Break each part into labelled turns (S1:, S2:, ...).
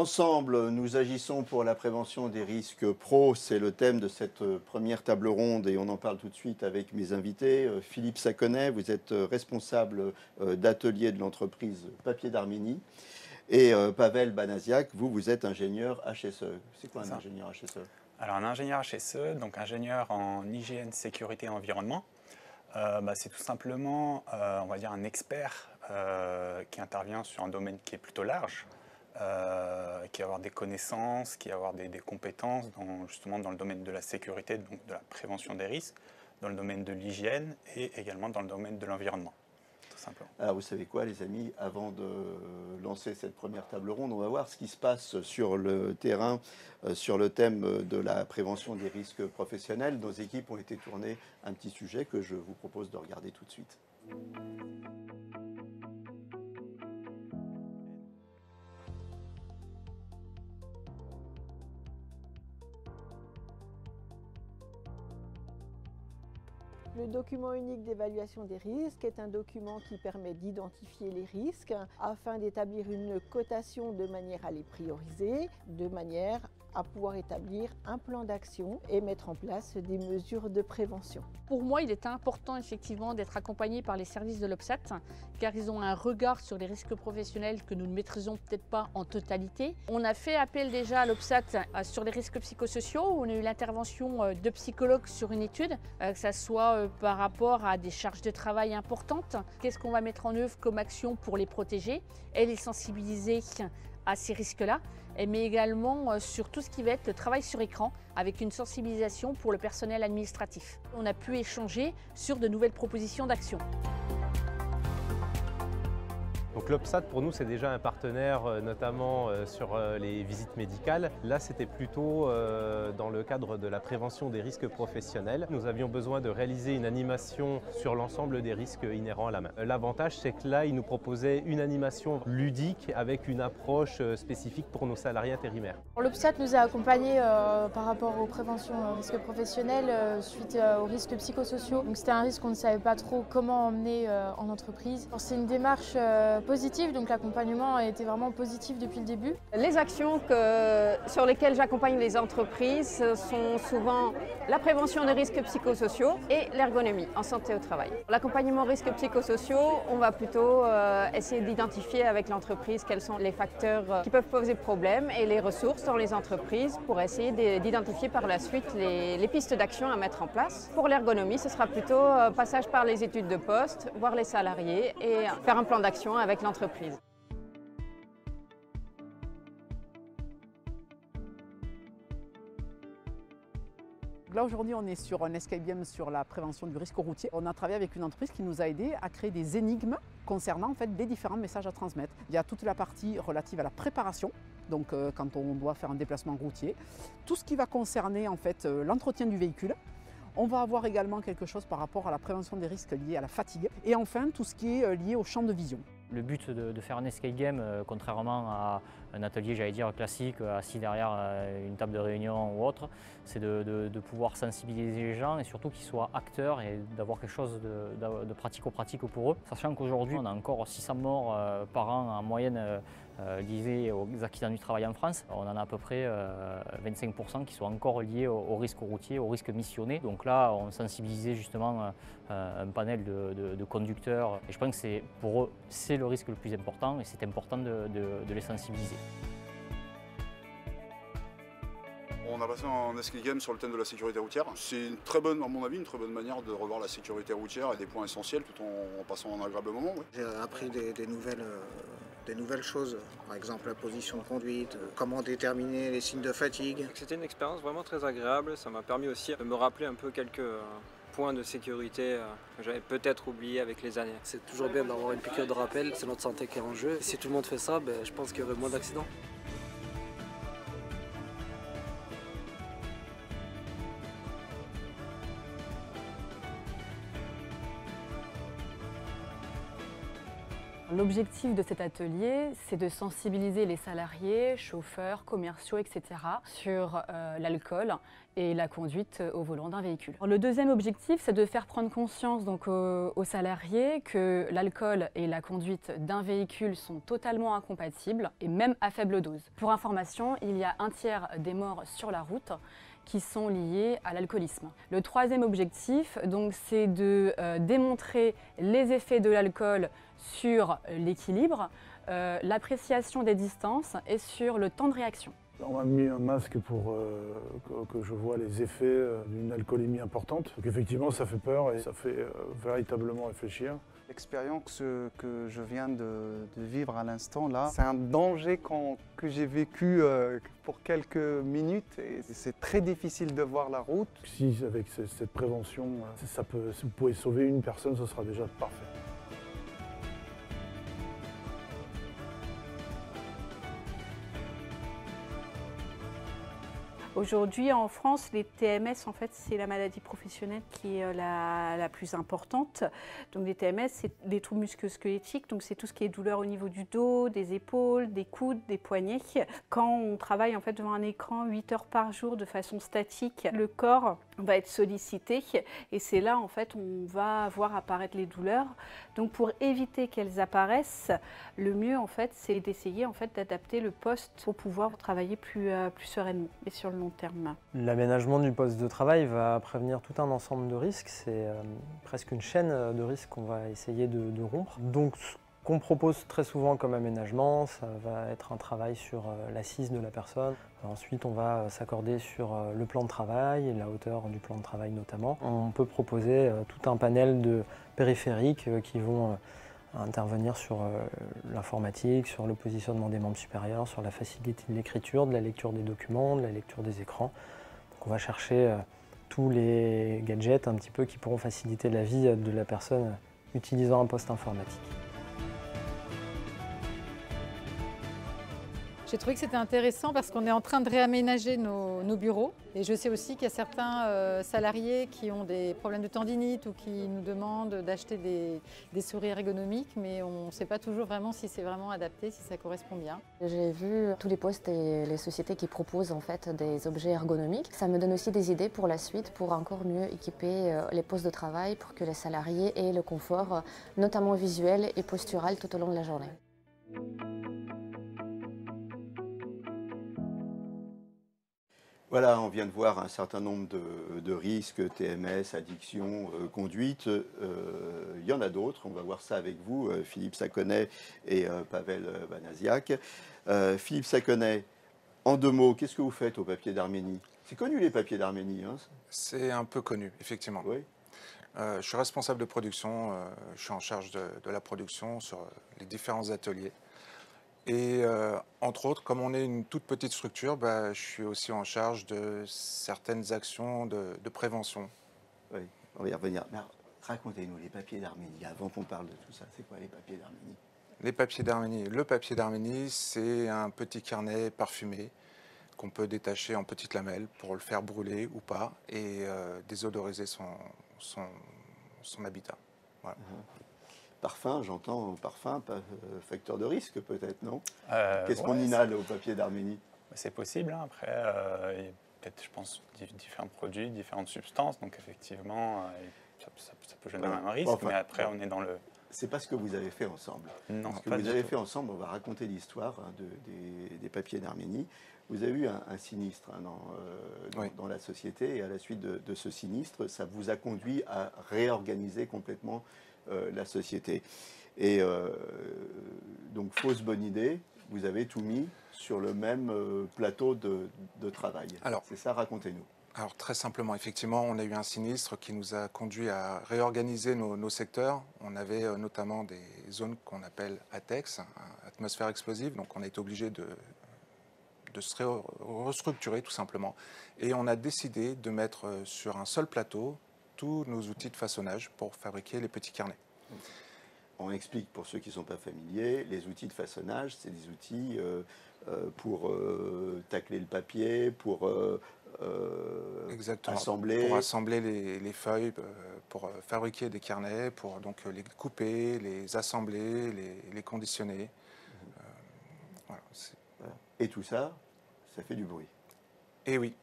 S1: Ensemble, nous agissons pour la prévention des risques pro. C'est le thème de cette première table ronde et on en parle tout de suite avec mes invités. Philippe Saconnet, vous êtes responsable d'atelier de l'entreprise Papier d'Arménie. Et Pavel Banasiak, vous êtes ingénieur HSE. C'est quoi un ingénieur HSE?
S2: Alors un ingénieur HSE, donc ingénieur en hygiène, sécurité et environnement, c'est tout simplement, on va dire, un expert qui intervient sur un domaine qui est plutôt large, qui va avoir des connaissances, qui va avoir des compétences justement dans le domaine de la sécurité, donc de la prévention des risques, dans le domaine de l'hygiène et également dans le domaine de l'environnement.
S1: Alors vous savez quoi les amis, avant de lancer cette première table ronde, on va voir ce qui se passe sur le terrain, sur le thème de la prévention des risques professionnels. Nos équipes ont été tournées un petit sujet que je vous propose de regarder tout de suite.
S3: Le document unique d'évaluation des risques est un document qui permet d'identifier les risques afin d'établir une cotation de manière à les prioriser, de manière à pouvoir établir un plan d'action et mettre en place des mesures de prévention.
S4: Pour moi, il est important effectivement d'être accompagné par les services de l'OPSAT car ils ont un regard sur les risques professionnels que nous ne maîtrisons peut-être pas en totalité. On a fait appel déjà à l'OPSAT sur les risques psychosociaux. On a eu l'intervention de psychologues sur une étude, que ce soit par rapport à des charges de travail importantes. Qu'est-ce qu'on va mettre en œuvre comme action pour les protéger et les sensibiliser à ces risques-là, mais également sur tout ce qui va être le travail sur écran avec une sensibilisation pour le personnel administratif. On a pu échanger sur de nouvelles propositions d'action.
S5: Donc l'OPSAT pour nous c'est déjà un partenaire notamment sur les visites médicales. Là c'était plutôt dans le cadre de la prévention des risques professionnels. Nous avions besoin de réaliser une animation sur l'ensemble des risques inhérents à la main. L'avantage c'est que là il nous proposait une animation ludique avec une approche spécifique pour nos salariés intérimaires.
S6: L'OPSAT nous a accompagnés par rapport aux préventions risques professionnels suite aux risques psychosociaux. Donc c'était un risque qu'on ne savait pas trop comment emmener en entreprise. C'est une démarche positive, donc l'accompagnement a été vraiment positif depuis le début.
S7: Les actions sur lesquelles j'accompagne les entreprises sont souvent la prévention des risques psychosociaux et l'ergonomie en santé au travail. L'accompagnement risques psychosociaux, on va plutôt essayer d'identifier avec l'entreprise quels sont les facteurs qui peuvent poser problème et les ressources dans les entreprises pour essayer d'identifier par la suite les pistes d'action à mettre en place. Pour l'ergonomie, ce sera plutôt passage par les études de poste, voir les salariés et faire un plan d'action avec l'entreprise.
S8: Là aujourd'hui on est sur un escape game sur la prévention du risque routier. On a travaillé avec une entreprise qui nous a aidé à créer des énigmes concernant en fait les différents messages à transmettre. Il y a toute la partie relative à la préparation, donc quand on doit faire un déplacement routier, tout ce qui va concerner en fait l'entretien du véhicule. On va avoir également quelque chose par rapport à la prévention des risques liés à la fatigue et enfin tout ce qui est lié au champ de vision.
S9: Le but de faire un escape game, contrairement à un atelier, j'allais dire, classique, assis derrière une table de réunion ou autre, c'est de pouvoir sensibiliser les gens et surtout qu'ils soient acteurs et d'avoir quelque chose de pratico-pratique pour eux. Sachant qu'aujourd'hui, on a encore 600 morts par an en moyenne liés aux accidents du travail en France. On en a à peu près 25% qui sont encore liés au risque routier, au risque missionné. Donc là, on sensibilisait justement un panel de conducteurs. Et je pense que pour eux, c'est le risque le plus important et c'est important de les sensibiliser.
S10: On a passé un escape game sur le thème de la sécurité routière. C'est une très bonne, à mon avis, une très bonne manière de revoir la sécurité routière et des points essentiels tout en passant un agréable moment. Oui.
S11: J'ai appris des nouvelles choses, par exemple la position de conduite, comment déterminer les signes de fatigue.
S12: C'était une expérience vraiment très agréable, ça m'a permis aussi de me rappeler un peu quelques points de sécurité que j'avais peut-être oubliés avec les années.
S13: C'est toujours bien d'avoir une piqûre de rappel, c'est notre santé qui est en jeu. Et si tout le monde fait ça, je pense qu'il y aurait moins d'accidents.
S14: L'objectif de cet atelier, c'est de sensibiliser les salariés, chauffeurs, commerciaux, etc. sur l'alcool et la conduite au volant d'un véhicule. Le deuxième objectif, c'est de faire prendre conscience donc, aux salariés que l'alcool et la conduite d'un véhicule sont totalement incompatibles et même à faible dose. Pour information, il y a un tiers des morts sur la route qui sont liés à l'alcoolisme. Le troisième objectif, donc, c'est de démontrer les effets de l'alcool sur l'équilibre, l'appréciation des distances et sur le temps de réaction.
S15: On m'a mis un masque pour que je vois les effets d'une alcoolémie importante. Donc effectivement, ça fait peur et ça fait véritablement réfléchir.
S16: L'expérience que je viens de vivre à l'instant là, c'est un danger que j'ai vécu pour quelques minutes et c'est très difficile de voir la route.
S15: Si avec cette prévention, si vous pouvez sauver une personne, ce sera déjà parfait.
S17: Aujourd'hui, en France, les TMS, en fait, c'est la maladie professionnelle qui est la plus importante. Donc, les TMS, c'est les troubles musculo-squelettiques. Donc, c'est tout ce qui est douleur au niveau du dos, des épaules, des coudes, des poignets. Quand on travaille en fait devant un écran 8 heures par jour de façon statique, le corps va être sollicité et c'est là en fait on va voir apparaître les douleurs. Donc, pour éviter qu'elles apparaissent, le mieux en fait, c'est d'essayer en fait d'adapter le poste pour pouvoir travailler plus sereinement et sur le long terme.
S18: L'aménagement du poste de travail va prévenir tout un ensemble de risques. C'est presque une chaîne de risques qu'on va essayer de rompre. Donc, ce qu'on propose très souvent comme aménagement, ça va être un travail sur l'assise de la personne. Ensuite, on va s'accorder sur le plan de travail et la hauteur du plan de travail notamment. On peut proposer tout un panel de périphériques qui vont intervenir sur l'informatique, sur le positionnement des membres supérieurs, sur la facilité de l'écriture, de la lecture des documents, de la lecture des écrans. Donc on va chercher tous les gadgets un petit peu qui pourront faciliter la vie de la personne utilisant un poste informatique.
S19: J'ai trouvé que c'était intéressant parce qu'on est en train de réaménager nos bureaux. Et je sais aussi qu'il y a certains salariés qui ont des problèmes de tendinite ou qui nous demandent d'acheter des souris ergonomiques, mais on ne sait pas toujours vraiment si c'est vraiment adapté, si ça correspond bien.
S20: J'ai vu tous les postes et les sociétés qui proposent en fait des objets ergonomiques. Ça me donne aussi des idées pour la suite, pour encore mieux équiper les postes de travail, pour que les salariés aient le confort, notamment visuel et postural tout au long de la journée.
S1: Voilà, on vient de voir un certain nombre de risques, TMS, addiction, conduite. Il y en a d'autres, on va voir ça avec vous, Philippe Saconnet et Pavel Banasiak. Philippe Saconnet, en 2 mots, qu'est-ce que vous faites au papier d'Arménie? C'est connu les papiers d'Arménie, hein?
S21: C'est un peu connu, effectivement.
S1: Oui.
S21: Je suis responsable de production, je suis en charge de la production sur les différents ateliers. Et entre autres, comme on est une toute petite structure, je suis aussi en charge de certaines actions de prévention.
S1: Oui, on va y revenir. Racontez-nous les papiers d'Arménie, avant qu'on parle de tout ça. C'est quoi les papiers d'Arménie?
S21: Les papiers d'Arménie. Le papier d'Arménie, c'est un petit carnet parfumé qu'on peut détacher en petites lamelles pour le faire brûler ou pas et désodoriser son habitat. Voilà.
S1: Parfum, j'entends parfum, facteur de risque peut-être, non? Qu'est-ce
S2: ouais,
S1: qu'on inhale au papier d'Arménie?
S2: C'est possible, hein. Après, il y a peut-être, je pense, différents produits, différentes substances, donc effectivement, ça peut générer un risque, mais après on est dans le...
S1: C'est pas ce que vous avez fait ensemble.
S2: Non,
S1: ce que vous avez fait ensemble, on va raconter l'histoire des papiers d'Arménie. Vous avez eu un sinistre dans la société, et à la suite de ce sinistre, ça vous a conduit à réorganiser complètement la société. Et donc, fausse bonne idée, vous avez tout mis sur le même plateau de travail. C'est ça, racontez-nous.
S21: Alors très simplement, effectivement, on a eu un sinistre qui nous a conduit à réorganiser nos secteurs. On avait notamment des zones qu'on appelle ATEX, atmosphère explosive, donc on a été obligé de se restructurer tout simplement. Et on a décidé de mettre sur un seul plateau tous nos outils de façonnage pour fabriquer les petits carnets.
S1: On explique pour ceux qui ne sont pas familiers, les outils de façonnage, c'est des outils pour tacler le papier, pour assembler.
S21: Pour assembler les feuilles, pour fabriquer des carnets, pour donc les couper, les assembler, les conditionner. Voilà,
S1: et tout ça, ça fait du bruit.
S21: Et oui,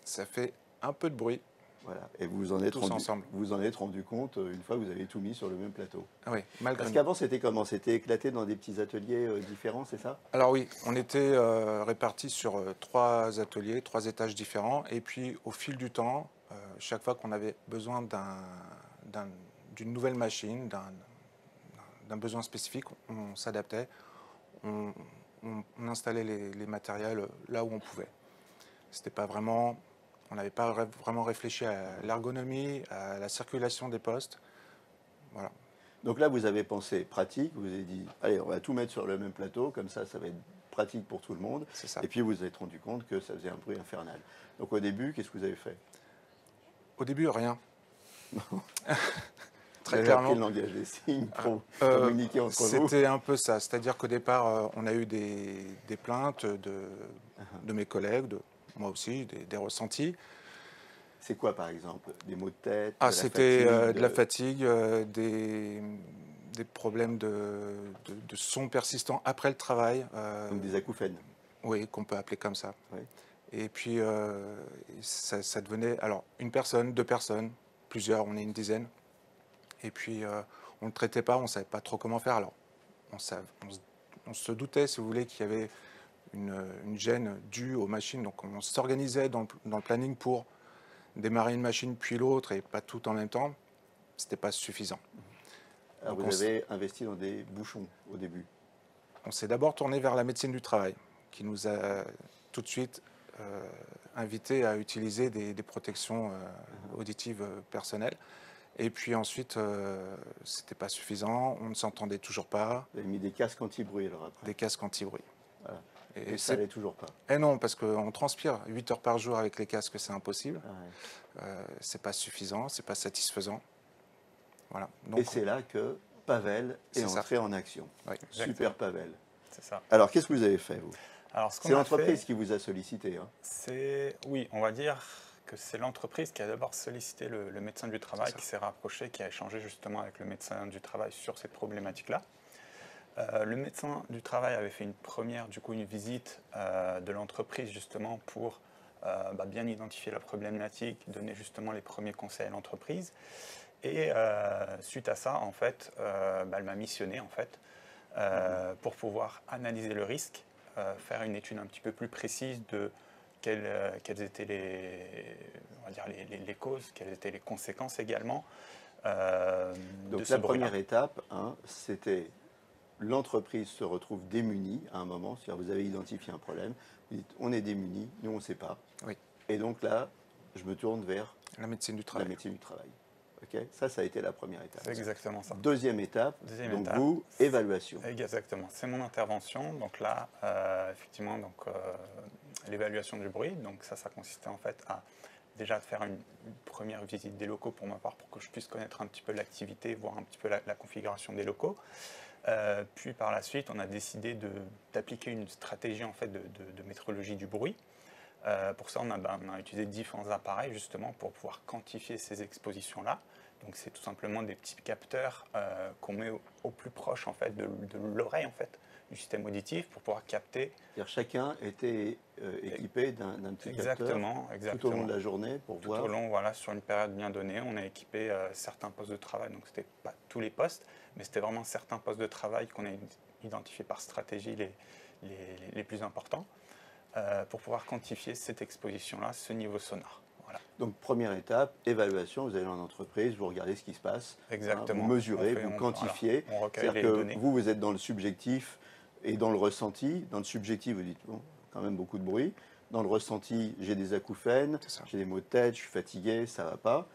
S21: ça fait un peu de bruit.
S1: Voilà. Et vous vous en êtes rendu compte une fois que vous avez tout mis sur le même plateau.
S21: Oui, malgré.
S1: Parce qu'avant, c'était comment? C'était éclaté dans des petits ateliers différents, c'est ça?
S21: Alors oui, on était répartis sur 3 ateliers, 3 étages différents. Et puis, au fil du temps, chaque fois qu'on avait besoin d'une nouvelle machine, d'un besoin spécifique, on s'adaptait. On installait les matériels là où on pouvait. C'était pas vraiment... On n'avait pas vraiment réfléchi à l'ergonomie, à la circulation des postes. Voilà.
S1: Donc là, vous avez pensé pratique, vous avez dit, allez, on va tout mettre sur le même plateau, comme ça va être pratique pour tout le monde.
S21: C'est ça.
S1: Et puis vous vous êtes rendu compte que ça faisait un bruit infernal. Donc au début, qu'est-ce que vous avez fait?
S21: Au début, rien.
S1: Très clairement. Appris le langage des signes pour communiquer entre vous.
S21: C'était un peu ça. C'est-à-dire qu'au départ, on a eu des plaintes de mes collègues, moi aussi, des ressentis.
S1: C'est quoi, par exemple? Des maux de tête?
S21: C'était de la fatigue, des problèmes de son persistant après le travail.
S1: Donc des acouphènes?
S21: Oui, qu'on peut appeler comme ça.
S1: Oui.
S21: Et puis, ça devenait, alors, 1 personne, 2 personnes, plusieurs, on est une dizaine. Et puis, on ne le traitait pas, on ne savait pas trop comment faire. Alors, on se doutait, si vous voulez, qu'il y avait une gêne due aux machines. Donc on s'organisait dans le planning pour démarrer une machine puis l'autre et pas tout en même temps. Ce n'était pas suffisant.
S1: Alors vous avez investi dans des bouchons au début?
S21: On s'est d'abord tourné vers la médecine du travail qui nous a tout de suite invités à utiliser des protections auditives personnelles. Et puis ensuite, c'était pas suffisant, on ne s'entendait toujours pas.
S1: Vous avez mis des casques anti-bruit alors après?
S21: Des casques anti-bruit.
S1: Voilà. Et ça n'allait toujours pas?
S21: Et non, parce qu'on transpire 8 heures par jour avec les casques, c'est impossible.
S1: Ah ouais.
S21: C'est pas suffisant, c'est pas satisfaisant. Voilà.
S1: Donc, et c'est là que Pavel est entré en action.
S21: Oui,
S1: super Pavel.
S2: C'est ça.
S1: Alors qu'est-ce que vous avez fait, vous? C'est l'entreprise qui vous a sollicité, hein?
S2: Oui, on va dire que c'est l'entreprise qui a d'abord sollicité le médecin du travail, qui s'est rapproché, qui a échangé justement avec le médecin du travail sur cette problématique-là. Le médecin du travail avait fait une visite de l'entreprise justement pour bien identifier la problématique, donner justement les premiers conseils à l'entreprise. Et suite à ça, en fait, elle m'a missionné en fait pour pouvoir analyser le risque, faire une étude un petit peu plus précise de quelles étaient les causes, quelles étaient les conséquences également.
S1: Donc la première étape, c'était l'entreprise se retrouve démunie à un moment, c'est-à-dire vous avez identifié un problème, vous dites on est démunis, nous on ne sait pas.
S21: Oui.
S1: Et donc là, je me tourne vers
S21: la médecine du travail.
S1: Okay. Ça a été la première étape.
S2: C'est exactement ça.
S1: Deuxième étape, vous, évaluation.
S2: Exactement, c'est mon intervention. Donc là, effectivement, l'évaluation du bruit. Donc ça consistait en fait à déjà faire une première visite des locaux pour ma part, pour que je puisse connaître un petit peu l'activité, voir un petit peu la configuration des locaux. Puis par la suite, on a décidé d'appliquer une stratégie en fait de métrologie du bruit. Pour ça, on a utilisé différents appareils justement pour pouvoir quantifier ces expositions-là. Donc c'est tout simplement des petits capteurs qu'on met au plus proche en fait de l'oreille en fait, du système auditif pour pouvoir capter.
S1: Chacun était équipé d'un petit capteur tout au long de la journée pour voir.
S2: Tout au long, voilà, sur une période bien donnée, on a équipé certains postes de travail. Donc c'était pas tous les postes, mais c'était vraiment certains postes de travail qu'on a identifiés par stratégie les plus importants. Pour pouvoir quantifier cette exposition-là, ce niveau sonore. Voilà.
S1: Donc première étape, évaluation, vous allez en entreprise, vous regardez ce qui se passe,
S2: exactement.
S1: Vous mesurez, vous quantifiez.
S2: Voilà. On recueille les
S1: C'est-à-dire
S2: données.
S1: que vous êtes dans le subjectif et dans le ressenti. Dans le subjectif, vous dites, bon, quand même beaucoup de bruit. Dans le ressenti, j'ai des acouphènes, j'ai des maux de tête, je suis fatigué, ça ne va pas.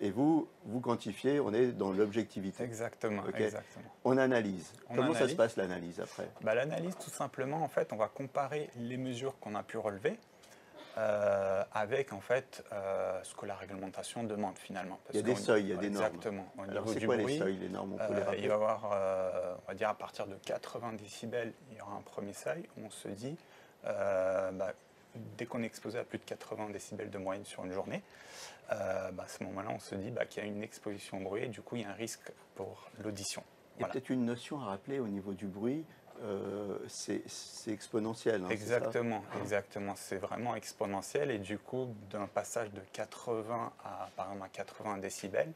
S1: Et vous quantifiez, on est dans l'objectivité.
S2: Exactement,
S1: okay.
S2: Exactement.
S1: On analyse. Comment ça se passe l'analyse après?
S2: L'analyse, tout simplement, en fait, on va comparer les mesures qu'on a pu relever avec en fait ce que la réglementation demande finalement.
S1: Parce il y a des seuils, il y a des normes.
S2: Exactement.
S1: Alors c'est quoi les seuils, les normes? On peut les rappeler.
S2: Il va y avoir, on va dire à partir de 80 décibels, il y aura un premier seuil où on se dit dès qu'on est exposé à plus de 80 décibels de moyenne sur une journée, à ce moment-là, on se dit qu'il y a une exposition au bruit et du coup, il y a un risque pour l'audition.
S1: Il y a peut-être une notion à rappeler au niveau du bruit, c'est exponentiel. Hein,
S2: exactement, exactement. C'est vraiment exponentiel et du coup, d'un passage de 80 à, par exemple, à 80 décibels,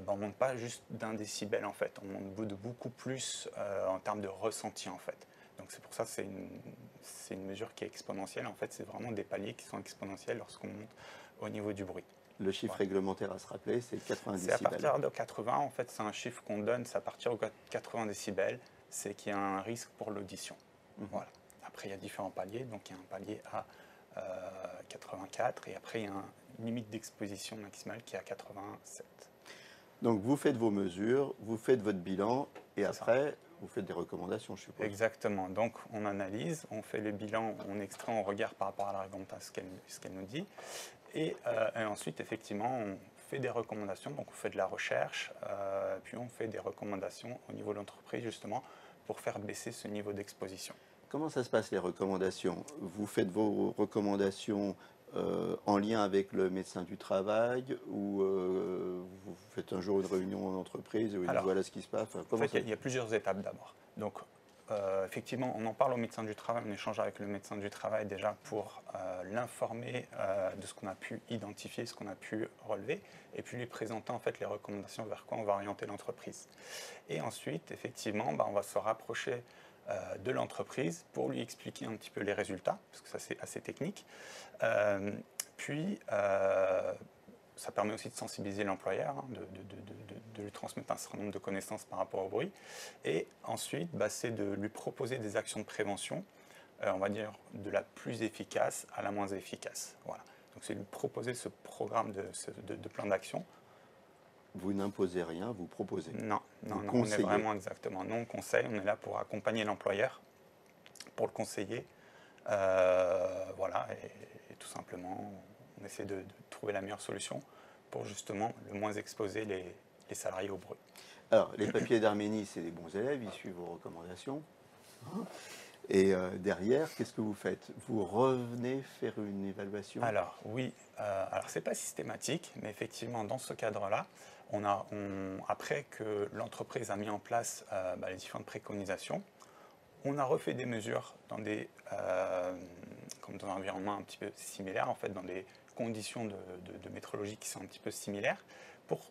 S2: on ne monte pas juste d'un décibel en fait, on monte de beaucoup plus en termes de ressenti en fait. Donc c'est pour ça que c'est une mesure qui est exponentielle. En fait, c'est vraiment des paliers qui sont exponentiels lorsqu'on monte au niveau du bruit.
S1: Le chiffre réglementaire à se rappeler, c'est 80
S2: C'est
S1: décibels.
S2: à partir de 80, en fait, c'est un chiffre qu'on donne, c'est à partir de 80 décibels, c'est qu'il y a un risque pour l'audition. Voilà. Après, il y a différents paliers, donc il y a un palier à 84, et après, il y a une limite d'exposition maximale qui est à 87.
S1: Donc vous faites vos mesures, vous faites votre bilan, et après, vous faites des recommandations, je suppose.
S2: Exactement. Donc on analyse, on fait le bilan, on extrait, on regarde par rapport à la réglementation ce qu'elle nous dit. Et ensuite, effectivement, on fait des recommandations, donc on fait de la recherche, puis on fait des recommandations au niveau de l'entreprise, justement, pour faire baisser ce niveau d'exposition.
S1: Comment ça se passe, les recommandations? Vous faites vos recommandations en lien avec le médecin du travail, ou vous faites un jour une réunion en entreprise où il dit voilà ce qui se passe?
S2: En fait, il y a plusieurs étapes d'abord. Donc, effectivement, on en parle au médecin du travail, on échange avec le médecin du travail déjà pour l'informer de ce qu'on a pu identifier, ce qu'on a pu relever, et puis lui présenter en fait les recommandations vers quoi on va orienter l'entreprise. Et ensuite, effectivement, on va se rapprocher de l'entreprise pour lui expliquer un petit peu les résultats, parce que ça c'est assez technique. Puis, ça permet aussi de sensibiliser l'employeur, de lui transmettre un certain nombre de connaissances par rapport au bruit. Et ensuite, c'est de lui proposer des actions de prévention, on va dire de la plus efficace à la moins efficace. Voilà. Donc c'est lui proposer ce programme de plan d'action.
S1: Vous n'imposez rien, vous proposez.
S2: Non, on est vraiment exactement. Nous, on conseille, on est là pour accompagner l'employeur, pour le conseiller. Voilà, et tout simplement, on essaie de trouver la meilleure solution pour justement le moins exposer les salariés au bruit.
S1: Alors, les papiers d'Arménie, c'est des bons élèves, ils suivent vos recommandations. Et derrière, qu'est-ce que vous faites? Vous revenez faire une évaluation?
S2: Alors, oui, alors c'est pas systématique, mais effectivement, dans ce cadre-là, après que l'entreprise a mis en place les différentes préconisations, on a refait des mesures dans comme dans un environnement un petit peu similaire, en fait, dans des conditions de métrologie qui sont un petit peu similaires, pour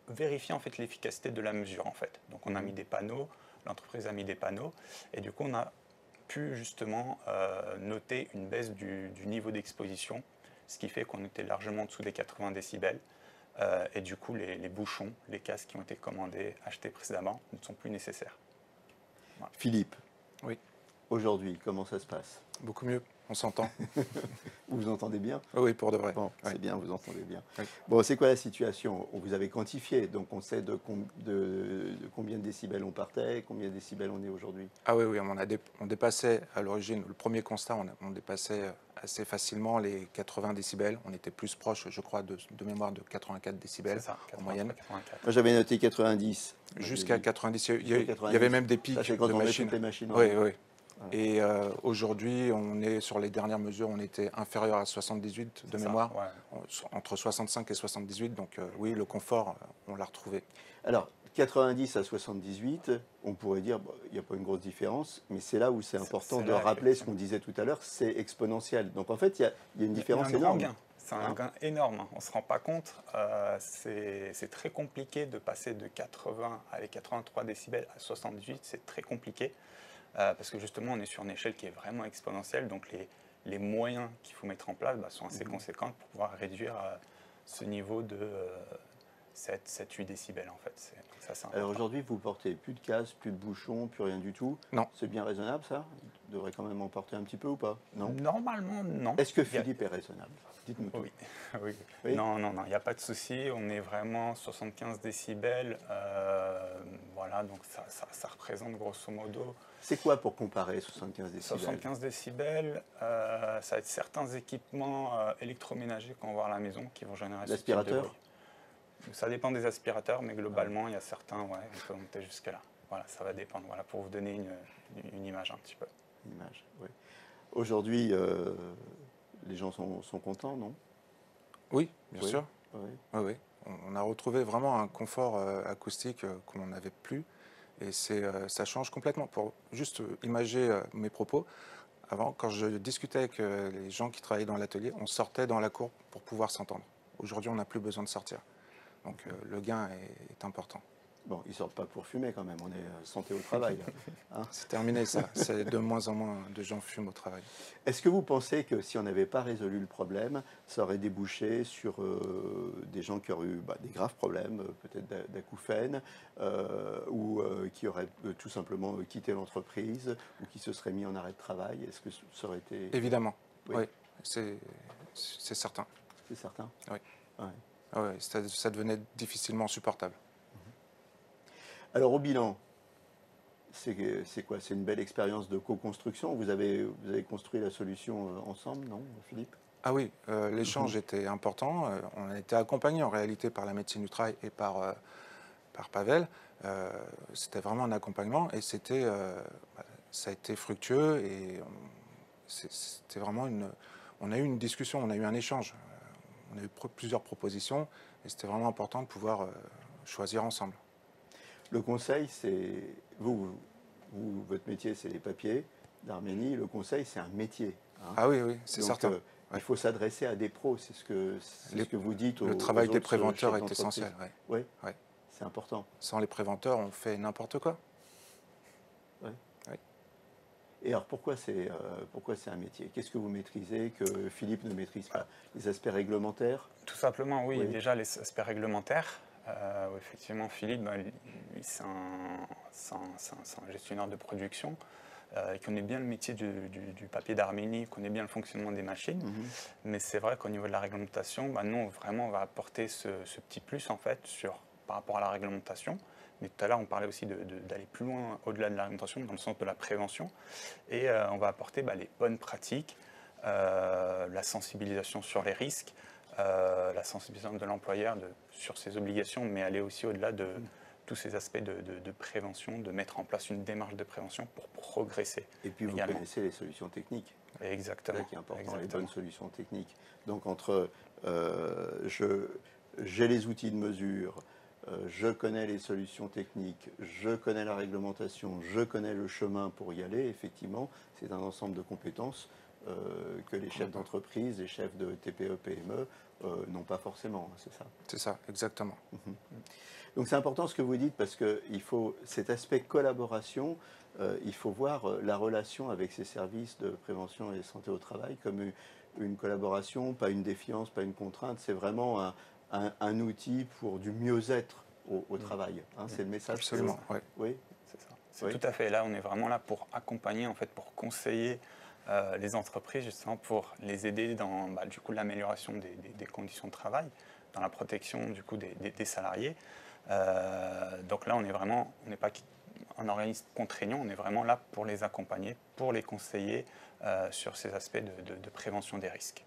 S2: vérifier en fait l'efficacité de la mesure, en fait. Donc on a mis des panneaux, l'entreprise a mis des panneaux, et du coup on a pu justement noter une baisse du niveau d'exposition, ce qui fait qu'on était largement en dessous des 80 décibels. Et du coup, les bouchons, les casques qui ont été commandés, achetés précédemment, ne sont plus nécessaires. Voilà.
S1: Philippe,
S21: oui.
S1: Aujourd'hui, comment ça se passe?
S21: Beaucoup mieux, on s'entend.
S1: Vous vous entendez bien?
S21: Oui, pour de vrai.
S1: Bon,
S21: oui.
S1: C'est bien, vous entendez bien.
S21: Oui.
S1: Bon, c'est quoi la situation? Vous avez quantifié, donc on sait de combien de décibels on partait, combien de décibels on est aujourd'hui?
S21: Ah oui, on dépassait à l'origine, le premier constat, on dépassait assez facilement les 80 décibels. On était plus proche, je crois, de mémoire de 84 décibels en moyenne.
S2: 84.
S1: Moi, j'avais noté 90.
S21: Jusqu'à 90. Il y avait même des pics
S1: quand
S21: de
S1: on
S21: machines.
S1: met toutes les machines.
S21: Oui, oui. Voilà. Et aujourd'hui, on est sur les dernières mesures, on était inférieur à 78 de mémoire, entre 65 et 78. Donc oui, le confort, on l'a retrouvé.
S1: Alors, 90 à 78, on pourrait dire il n'y a pas une grosse différence, mais c'est là où c'est important de rappeler ce qu'on disait tout à l'heure, c'est exponentiel. Donc en fait, il y a une différence énorme.
S2: C'est un gain énorme, on ne se rend pas compte. C'est très compliqué de passer de 80 à les 83 décibels à 78, c'est très compliqué. Parce que justement, on est sur une échelle qui est vraiment exponentielle, donc les moyens qu'il faut mettre en place sont assez conséquents pour pouvoir réduire ce niveau de 7-8 décibels en fait.
S1: Alors aujourd'hui, vous portez plus de casque, plus de bouchons, plus rien du tout.
S21: Non.
S1: C'est bien raisonnable ça? Il devrait quand même en porter un petit peu ou pas? Non.
S2: Normalement, non.
S1: Est-ce que Philippe est raisonnable? Dites-nous tout.
S2: Oui. Non, il n'y a pas de souci. On est vraiment 75 décibels. Voilà, donc ça représente grosso modo.
S1: C'est quoi pour comparer 75 décibels?
S2: 75 décibels, ça va être certains équipements électroménagers qu'on va voir à la maison qui vont générer ce type de bruit. Ça dépend des aspirateurs, mais globalement, il y a certains, on peut monter jusque là. Voilà, ça va dépendre. Voilà, pour vous donner une image un petit peu.
S1: Une image, oui. Aujourd'hui, les gens sont contents, non?
S21: Oui, bien
S1: Oui.
S21: sûr.
S1: Oui.
S21: Oui, oui. On a retrouvé vraiment un confort acoustique qu'on n'avait plus. Et ça change complètement. Pour juste imager mes propos, avant, quand je discutais avec les gens qui travaillaient dans l'atelier, on sortait dans la cour pour pouvoir s'entendre. Aujourd'hui, on n'a plus besoin de sortir. Donc le gain est important.
S1: Bon, ils ne sortent pas pour fumer quand même, on est santé au travail. Là. Hein?
S21: C'est terminé ça, c'est de moins en moins de gens fument au travail.
S1: Est-ce que vous pensez que si on n'avait pas résolu le problème, ça aurait débouché sur des gens qui auraient eu des graves problèmes, peut-être d'acouphènes, ou qui auraient tout simplement quitté l'entreprise, ou qui se seraient mis en arrêt de travail? Est-ce que ça aurait été...
S21: Évidemment, oui, c'est certain.
S1: C'est certain?
S21: Oui.
S1: Ouais.
S21: Oui, ça devenait difficilement supportable.
S1: Alors au bilan, c'est quoi? C'est une belle expérience de co-construction. Vous avez construit la solution ensemble, non, Philippe?
S21: Ah oui, l'échange était important. On a été accompagné en réalité par la médecine du travail et par Pavel. C'était vraiment un accompagnement et ça a été fructueux et c'était vraiment on a eu une discussion, on a eu un échange. On a eu plusieurs propositions et c'était vraiment important de pouvoir choisir ensemble.
S1: Le conseil, c'est votre métier, c'est les papiers d'Arménie. Le conseil, c'est un métier. Hein.
S21: Ah oui, oui, c'est certain.
S1: Il faut s'adresser à des pros, c'est ce que vous dites.
S21: Le travail des préventeurs est essentiel.
S1: Oui, c'est important.
S21: Sans les préventeurs, on fait n'importe quoi.
S1: Oui. Et alors pourquoi c'est un métier? Qu'est-ce que vous maîtrisez que Philippe ne maîtrise pas? Les aspects réglementaires?
S2: Tout simplement, oui. Déjà les aspects réglementaires. Effectivement, Philippe, c'est un gestionnaire de production. Il connaît bien le métier du papier d'Arménie, il connaît bien le fonctionnement des machines. Mais c'est vrai qu'au niveau de la réglementation, nous, vraiment, on va apporter ce petit plus, en fait, par rapport à la réglementation. Mais tout à l'heure, on parlait aussi d'aller plus loin, au-delà de la réglementation, dans le sens de la prévention. Et on va apporter les bonnes pratiques, la sensibilisation sur les risques, la sensibilisation de l'employeur sur ses obligations, mais aller aussi au-delà de tous ces aspects de prévention, de mettre en place une démarche de prévention pour progresser.
S1: Et puis vous connaissez les solutions techniques.
S2: Exactement.
S1: C'est ça qui est important, les bonnes solutions techniques. Donc entre j'ai les outils de mesure, je connais les solutions techniques, je connais la réglementation, je connais le chemin pour y aller, effectivement, c'est un ensemble de compétences que les chefs d'entreprise, les chefs de TPE, PME n'ont pas forcément, c'est ça?
S21: C'est ça, exactement.
S1: Donc c'est important ce que vous dites parce que cet aspect collaboration, il faut voir la relation avec ces services de prévention et santé au travail comme une collaboration, pas une défiance, pas une contrainte, c'est vraiment un outil pour du mieux-être au travail. Hein, c'est le message.
S21: Absolument,
S1: oui.
S2: C'est ça. C'est tout à fait. Là, on est vraiment là pour accompagner, en fait, pour conseiller les entreprises, justement, pour les aider dans du coup, l'amélioration des conditions de travail, dans la protection du coup, des salariés. Donc là, on n'est pas un organisme contraignant, on est vraiment là pour les accompagner, pour les conseiller sur ces aspects de prévention des risques.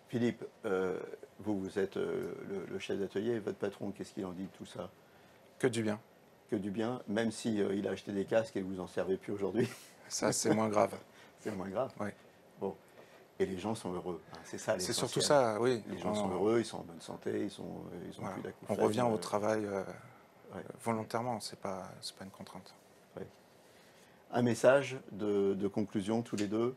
S1: Philippe, vous êtes le chef d'atelier, votre patron, qu'est-ce qu'il en dit de tout ça?
S21: Que du bien.
S1: Que du bien, même si il a acheté des casques et vous n'en servez plus aujourd'hui.
S21: Ça, c'est moins grave.
S1: C'est moins grave.
S21: Oui.
S1: Bon. Et les gens sont heureux. Hein, c'est ça.
S21: C'est surtout ça, oui.
S1: Les gens sont heureux, ils sont en bonne santé, ils ont plus d'acouphènes.
S21: On revient au travail volontairement, c'est pas une contrainte.
S1: Un message de conclusion tous les deux?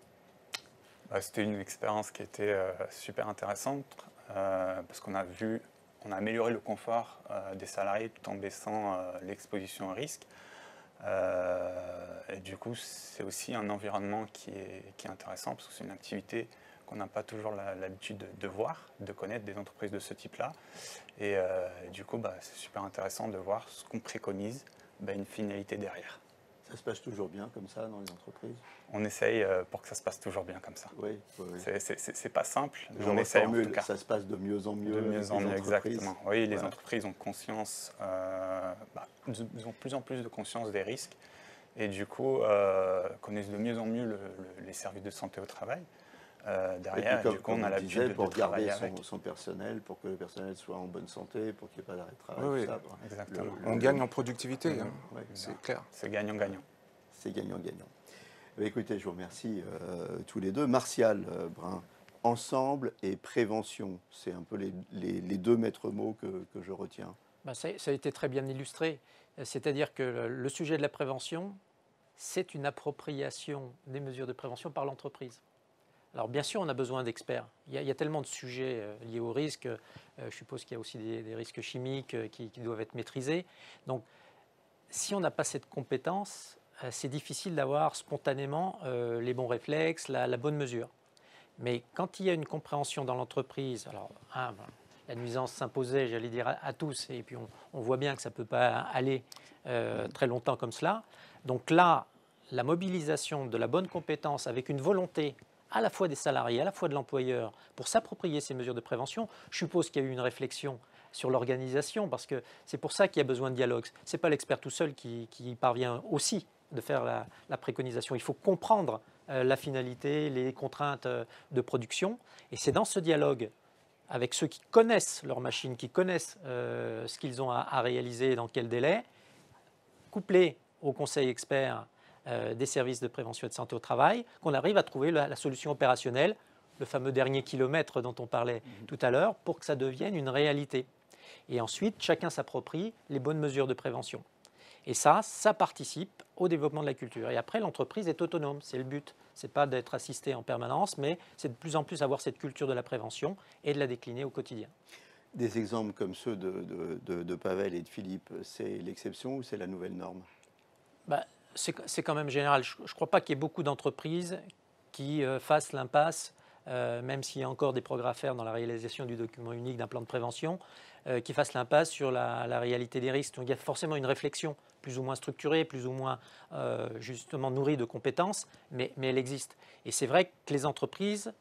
S2: C'était une expérience qui était super intéressante parce qu'on a amélioré le confort des salariés tout en baissant l'exposition au risque. Et du coup, c'est aussi un environnement qui est intéressant parce que c'est une activité qu'on n'a pas toujours l'habitude de voir, de connaître des entreprises de ce type-là. Et du coup, c'est super intéressant de voir ce qu'on préconise, une finalité derrière.
S1: Ça se passe toujours bien comme ça dans les entreprises?
S2: On essaye pour que ça se passe toujours bien comme ça.
S1: Oui.
S2: C'est pas simple, mais
S1: on
S2: essaye
S1: formule,
S2: en tout cas.
S1: Ça se passe de mieux en mieux.
S2: De mieux en mieux, exactement. Oui, les entreprises ont conscience, ils ont de plus en plus de conscience des risques et du coup connaissent de mieux en mieux les services de santé au travail. Derrière,
S1: comme,
S2: du coup, on a l'habitude de
S1: pour garder
S2: travailler
S1: son personnel, pour que le personnel soit en bonne santé, pour qu'il n'y ait pas d'arrêt de travail.
S21: Oui,
S1: ça,
S21: exactement. On gagne en productivité, c'est clair.
S2: C'est gagnant-gagnant.
S1: C'est gagnant-gagnant. Écoutez, je vous remercie tous les deux. Martial Brun, ensemble et prévention, c'est un peu les deux maîtres mots que je retiens.
S3: Ça a été très bien illustré. C'est-à-dire que le sujet de la prévention, c'est une appropriation des mesures de prévention par l'entreprise. Alors bien sûr, on a besoin d'experts. Il y a tellement de sujets liés aux risques. Je suppose qu'il y a aussi des risques chimiques qui doivent être maîtrisés. Donc, si on n'a pas cette compétence, c'est difficile d'avoir spontanément les bons réflexes, la bonne mesure. Mais quand il y a une compréhension dans l'entreprise, alors la nuisance s'imposait, j'allais dire, à tous, et puis on voit bien que ça ne peut pas aller très longtemps comme cela. Donc là, la mobilisation de la bonne compétence avec une volonté à la fois des salariés, à la fois de l'employeur, pour s'approprier ces mesures de prévention, je suppose qu'il y a eu une réflexion sur l'organisation, parce que c'est pour ça qu'il y a besoin de dialogue. Ce n'est pas l'expert tout seul qui parvient aussi de faire la préconisation. Il faut comprendre la finalité, les contraintes de production, et c'est dans ce dialogue avec ceux qui connaissent leur machine, qui connaissent ce qu'ils ont à réaliser et dans quel délai, couplé au conseil expert des services de prévention et de santé au travail, qu'on arrive à trouver la solution opérationnelle, le fameux dernier kilomètre dont on parlait tout à l'heure, pour que ça devienne une réalité. Et ensuite, chacun s'approprie les bonnes mesures de prévention. Et ça participe au développement de la culture. Et après, l'entreprise est autonome, c'est le but. Ce n'est pas d'être assisté en permanence, mais c'est de plus en plus avoir cette culture de la prévention et de la décliner au quotidien.
S1: Des exemples comme ceux de Pavel et de Philippe, c'est l'exception ou c'est la nouvelle norme?
S3: C'est quand même général. Je ne crois pas qu'il y ait beaucoup d'entreprises qui fassent l'impasse, même s'il y a encore des progrès à faire dans la réalisation du document unique d'un plan de prévention, qui fassent l'impasse sur la réalité des risques. Donc il y a forcément une réflexion plus ou moins structurée, plus ou moins justement nourrie de compétences, mais elle existe. Et c'est vrai que les entreprises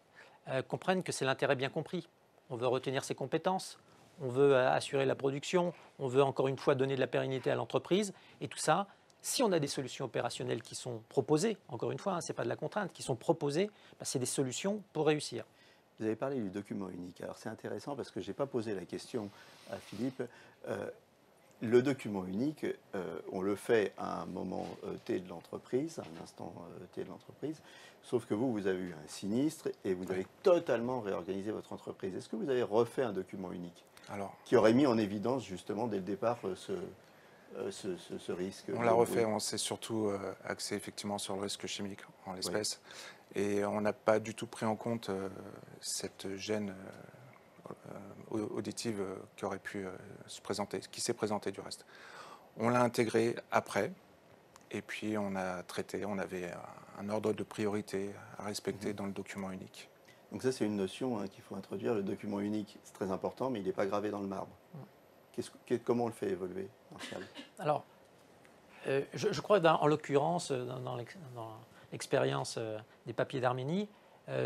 S3: comprennent que c'est l'intérêt bien compris. On veut retenir ses compétences, on veut assurer la production, on veut encore une fois donner de la pérennité à l'entreprise, et tout ça, si on a des solutions opérationnelles qui sont proposées, encore une fois, ce n'est pas de la contrainte, qui sont proposées, c'est des solutions pour réussir.
S1: Vous avez parlé du document unique. Alors c'est intéressant parce que je n'ai pas posé la question à Philippe. Le document unique, on le fait à un moment T de l'entreprise, à un instant T de l'entreprise, sauf que vous avez eu un sinistre et vous avez totalement réorganisé votre entreprise. Est-ce que vous avez refait un document unique qui aurait mis en évidence justement dès le départ ce risque?
S21: On l'a refait, on s'est surtout axé effectivement sur le risque chimique en l'espèce. Oui. Et on n'a pas du tout pris en compte cette gêne auditive qui aurait pu se présenter, qui s'est présentée du reste. On l'a intégré après, et puis on a traité, on avait un ordre de priorité à respecter dans le document unique.
S1: Donc ça c'est une notion qu'il faut introduire, le document unique, c'est très important, mais il n'est pas gravé dans le marbre. Comment on le fait évoluer, Martial?
S3: Alors, je crois en l'occurrence, dans l'expérience des papiers d'Arménie,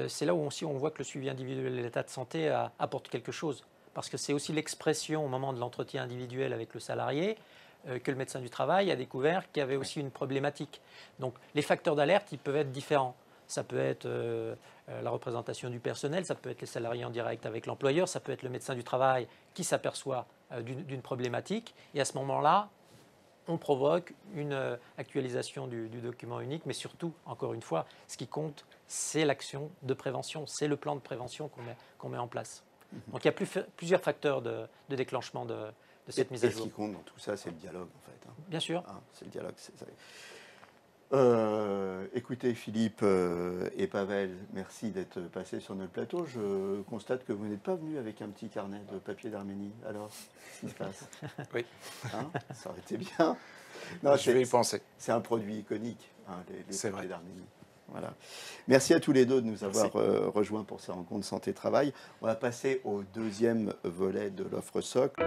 S3: c'est là où aussi on voit que le suivi individuel de l'état de santé apporte quelque chose. Parce que c'est aussi l'expression au moment de l'entretien individuel avec le salarié que le médecin du travail a découvert qu'il y avait aussi une problématique. Donc les facteurs d'alerte, ils peuvent être différents. Ça peut être la représentation du personnel, ça peut être les salariés en direct avec l'employeur, ça peut être le médecin du travail qui s'aperçoit d'une problématique. Et à ce moment-là, on provoque une actualisation du document unique, mais surtout, encore une fois, ce qui compte, c'est l'action de prévention, c'est le plan de prévention qu'on met en place. Donc il y a plusieurs facteurs de déclenchement de cette mise à jour.
S1: Et ce qui compte dans tout ça, c'est le dialogue, en fait.
S3: Bien sûr.
S1: C'est le dialogue. Écoutez, Philippe et Pavel, merci d'être passés sur notre plateau. Je constate que vous n'êtes pas venus avec un petit carnet de papier d'Arménie. Alors, qu'est-ce qui se passe?
S21: Oui.
S1: Ça aurait été bien.
S21: Non, je vais y penser.
S1: C'est un produit iconique, les
S21: papiers
S1: d'Arménie. Voilà. Merci à tous les deux de nous avoir rejoints pour ces rencontres santé-travail. On va passer au deuxième volet de l'offre socle.